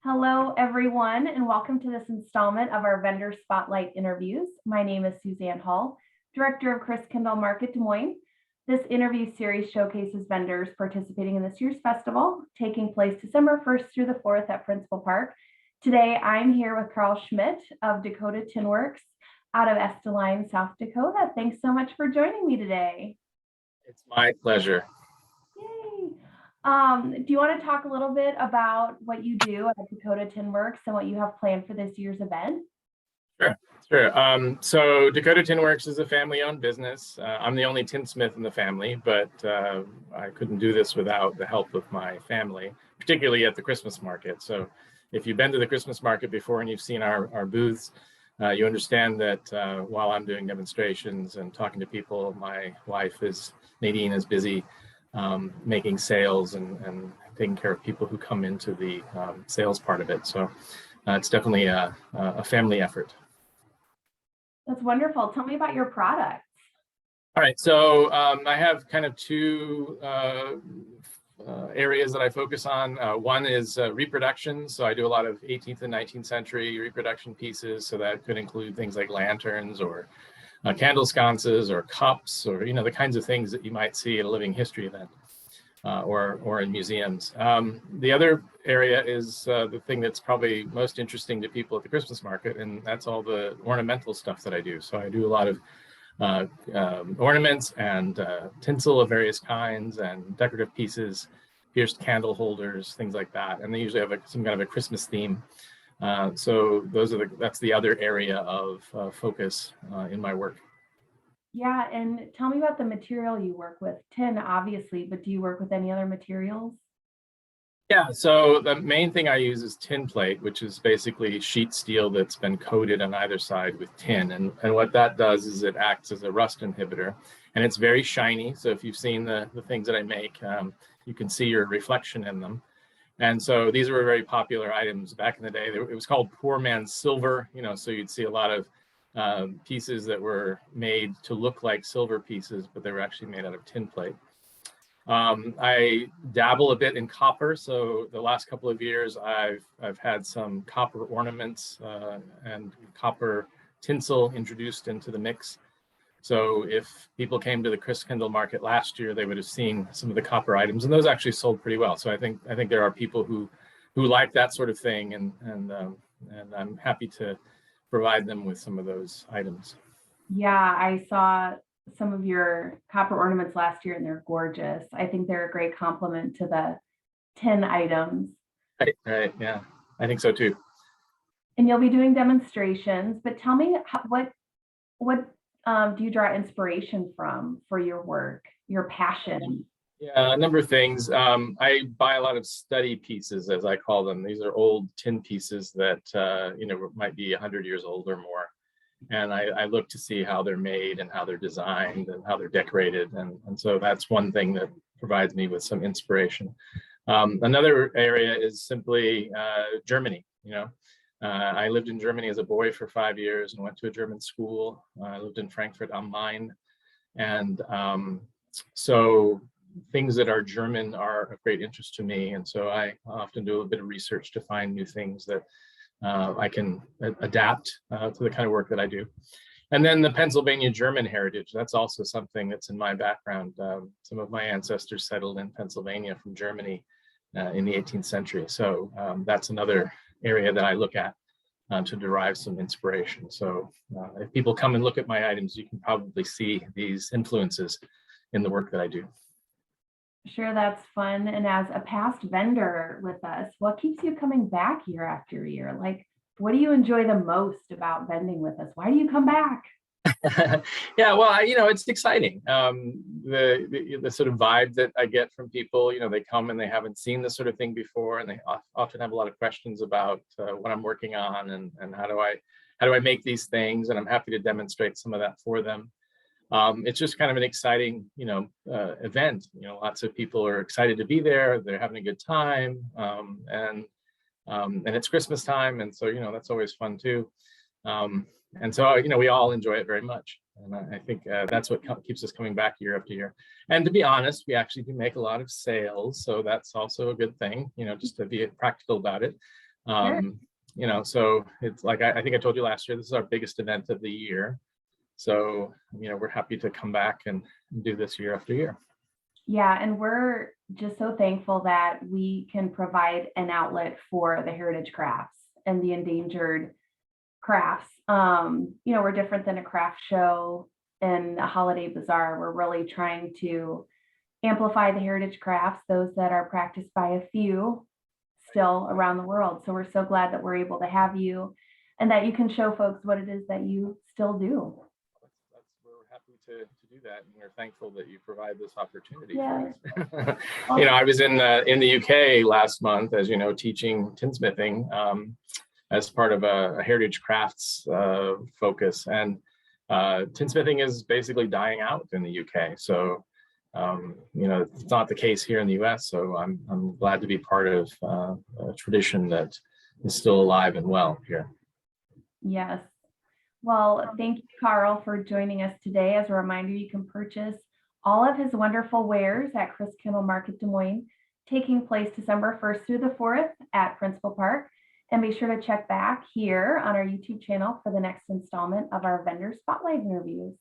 Hello, everyone, and welcome to this installment of our Vendor Spotlight interviews. My name is Suzanne Hall, Director of Christkindlmarket Des Moines. This interview series showcases vendors participating in this year's festival, taking place December 1st through the 4th at Principal Park. Today, I'm here with Karl Schmidt of Dakota Tinworks out of Esteline, South Dakota. Thanks so much for joining me today. It's my pleasure. Yay. Do you want to talk a little bit about what you do at Dakota Tinworks and what you have planned for this year's event? Sure. So Dakota Tinworks is a family-owned business. I'm the only tinsmith in the family, but I couldn't do this without the help of my family, particularly at the Christmas market. So if you've been to the Christmas market before and you've seen our booths, you understand that while I'm doing demonstrations and talking to people, my wife Nadine is busy making sales and taking care of people who come into the sales part of it. So it's definitely a family effort. That's wonderful. Tell me about your products. All right, so I have kind of two areas that I focus on. One is reproduction. So I do a lot of 18th and 19th century reproduction pieces. So that could include things like lanterns or candle sconces or cups, or the kinds of things that you might see at a living history event or in museums. The other area is the thing that's probably most interesting to people at the Christmas market, and that's all the ornamental stuff that I do. So I do a lot of ornaments and tinsel of various kinds and decorative pieces, pierced candle holders, things like that. And they usually have some kind of a Christmas theme. So that's the other area of focus in my work. Yeah, and tell me about the material you work with. Tin, obviously, but do you work with any other materials? Yeah, so the main thing I use is tin plate, which is basically sheet steel that's been coated on either side with tin. And what that does is it acts as a rust inhibitor, and it's very shiny. So if you've seen the things that I make, you can see your reflection in them. And so these were very popular items back in the day. It was called poor man's silver, so you'd see a lot of pieces that were made to look like silver pieces, but they were actually made out of tin plate. I dabble a bit in copper. So the last couple of years, I've had some copper ornaments and copper tinsel introduced into the mix. So if people came to the Christkindl market last year, they would have seen some of the copper items, and those actually sold pretty well. So I think there are people who like that sort of thing, and I'm happy to provide them with some of those items. Yeah, I saw some of your copper ornaments last year, and they're gorgeous. I think they're a great complement to the tin items. Right, yeah, I think so too. And you'll be doing demonstrations, but tell me what do you draw inspiration from for your work, your passion? Yeah, a number of things. I buy a lot of study pieces, as I call them. These are old tin pieces that might be 100 years old or more. And I look to see how they're made and how they're designed and how they're decorated. And so that's one thing that provides me with some inspiration. Another area is simply Germany. I lived in Germany as a boy for 5 years and went to a German school. I lived in Frankfurt am Main. And so things that are German are of great interest to me. And so I often do a bit of research to find new things that I can adapt to the kind of work that I do. And then the Pennsylvania German heritage, that's also something that's in my background. Some of my ancestors settled in Pennsylvania from Germany in the 18th century. So that's another area that I look at to derive some inspiration. So if people come and look at my items, you can probably see these influences in the work that I do. Sure, that's fun. And as a past vendor with us, what keeps you coming back year after year? Like, what do you enjoy the most about vending with us? Why do you come back? Yeah, well, it's exciting. The sort of vibe that I get from people, they come and they haven't seen this sort of thing before, and they often have a lot of questions about what I'm working on and how do I make these things, and I'm happy to demonstrate some of that for them. It's just kind of an exciting, event. Lots of people are excited to be there. They're having a good time, and it's Christmas time, and so that's always fun too. And so we all enjoy it very much, and I think that's what keeps us coming back year after year. And to be honest, we actually do make a lot of sales, so that's also a good thing. Just to be practical about it. Sure. So it's like, I think I told you last year, this is our biggest event of the year. So, we're happy to come back and do this year after year. Yeah, and we're just so thankful that we can provide an outlet for the heritage crafts and the endangered crafts. We're different than a craft show and a holiday bazaar. We're really trying to amplify the heritage crafts, those that are practiced by a few still around the world. So we're so glad that we're able to have you and that you can show folks what it is that you still do. We're happy to do that, and we're thankful that you provide this opportunity Yeah. for us. I was in the UK last month, as you know, teaching tinsmithing as part of a heritage crafts focus, and tinsmithing is basically dying out in the UK. So it's not the case here in the US. So I'm glad to be part of a tradition that is still alive and well here. Yes. Well, thank you, Karl, for joining us today. As a reminder, you can purchase all of his wonderful wares at Christkindlmarket Des Moines, taking place December 1st through the 4th at Principal Park. And be sure to check back here on our YouTube channel for the next installment of our vendor spotlight interviews.